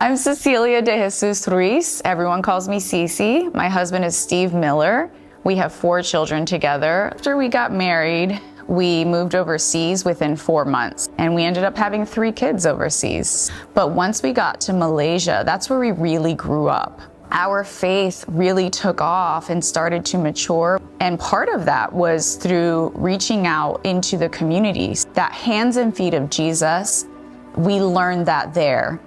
I'm Cecilia de Jesus Ruiz. Everyone calls me Cece. My husband is Steve Miller. We have 4 children together. After we got married, we moved overseas within 4 months, and we ended up having 3 kids overseas. But once we got to Malaysia, that's where we really grew up. Our faith really took off and started to mature. And part of that was through reaching out into the communities. That hands and feet of Jesus, we learned that there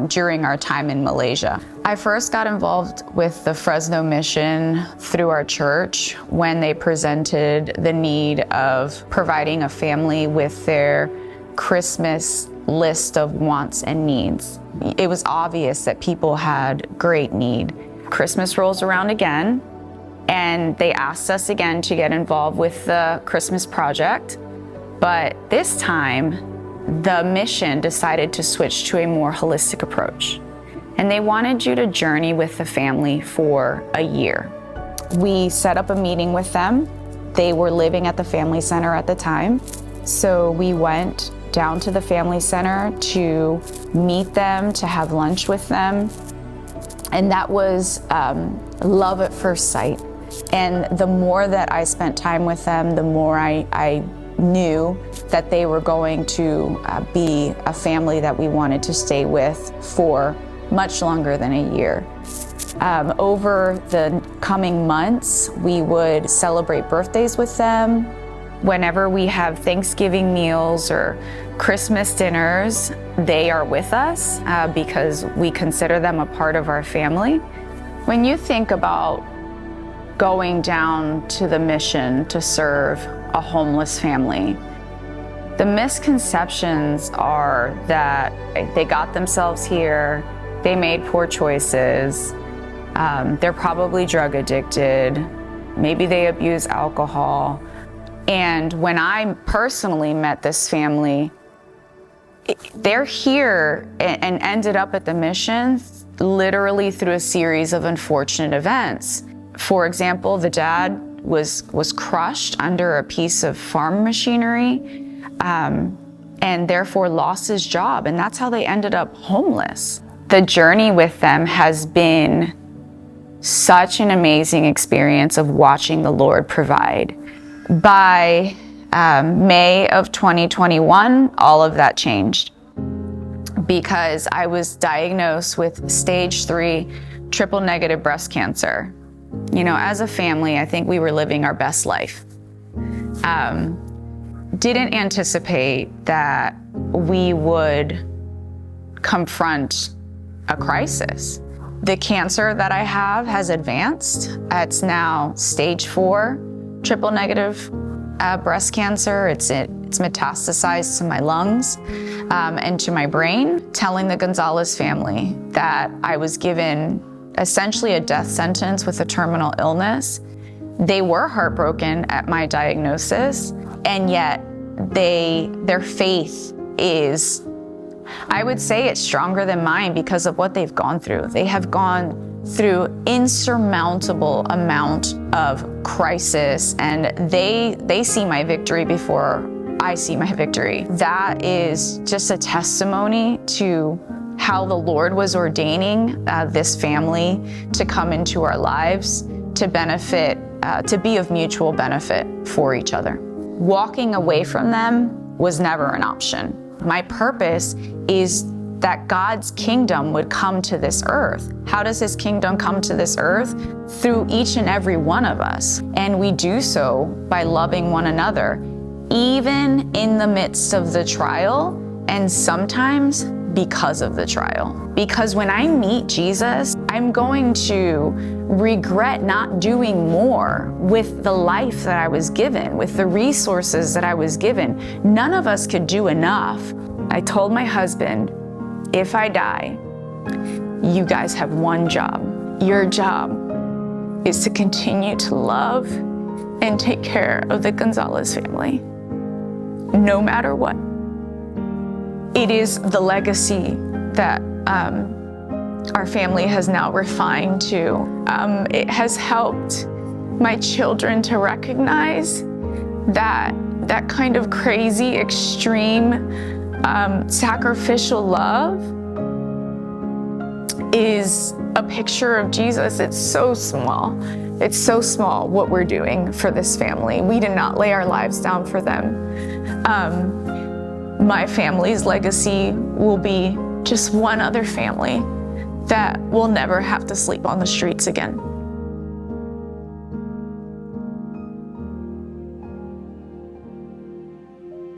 during our time in Malaysia. I first got involved with the Fresno mission through our church when they presented the need of providing a family with their Christmas list of wants and needs. It was obvious that people had great need. Christmas rolls around again, and they asked us again to get involved with the Christmas project, but this time the mission decided to switch to a more holistic approach, and they wanted you to journey with the family for a year. We set up a meeting with them. They were living at the family center at the time, so we went down to the family center to meet them, to have lunch with them, and that was love at first sight. And the more that I spent time with them, the more I knew that they were going to be a family that we wanted to stay with for much longer than a year. Over the coming months, we would celebrate birthdays with them. Whenever we have Thanksgiving meals or Christmas dinners, they are with us because we consider them a part of our family. When you think about going down to the mission to serve a homeless family, the misconceptions are that they got themselves here, they made poor choices, they're probably drug addicted, maybe they abuse alcohol. And when I personally met this family, they're here and ended up at the mission literally through a series of unfortunate events. For example, the dad was crushed under a piece of farm machinery and therefore lost his job, and that's how they ended up homeless. The journey with them has been such an amazing experience of watching the Lord provide. By May of 2021, all of that changed because I was diagnosed with stage 3 triple negative breast cancer. You know, as a family, I think we were living our best life. Didn't anticipate that we would confront a crisis. The cancer that I have has advanced. It's now stage 4 triple negative breast cancer. It's metastasized to my lungs and to my brain. Telling the Gonzalez family that I was given essentially a death sentence with a terminal illness. They were heartbroken at my diagnosis, and yet their faith is, I would say it's stronger than mine because of what they've gone through. They have gone through insurmountable amount of crisis, and they see my victory before I see my victory. That is just a testimony to how the Lord was ordaining this family to come into our lives, to benefit, to be of mutual benefit for each other. Walking away from them was never an option. My purpose is that God's kingdom would come to this earth. How does his kingdom come to this earth? Through each and every one of us. And we do so by loving one another, even in the midst of the trial, and sometimes because of the trial. Because when I meet Jesus, I'm going to regret not doing more with the life that I was given, with the resources that I was given. None of us could do enough. I told my husband, if I die, you guys have one job. Your job is to continue to love and take care of the Gonzalez family, no matter what. It is the legacy that our family has now refined to. It has helped my children to recognize that kind of crazy, extreme, sacrificial love is a picture of Jesus. It's so small. It's so small what we're doing for this family. We did not lay our lives down for them. My family's legacy will be just one other family that will never have to sleep on the streets again.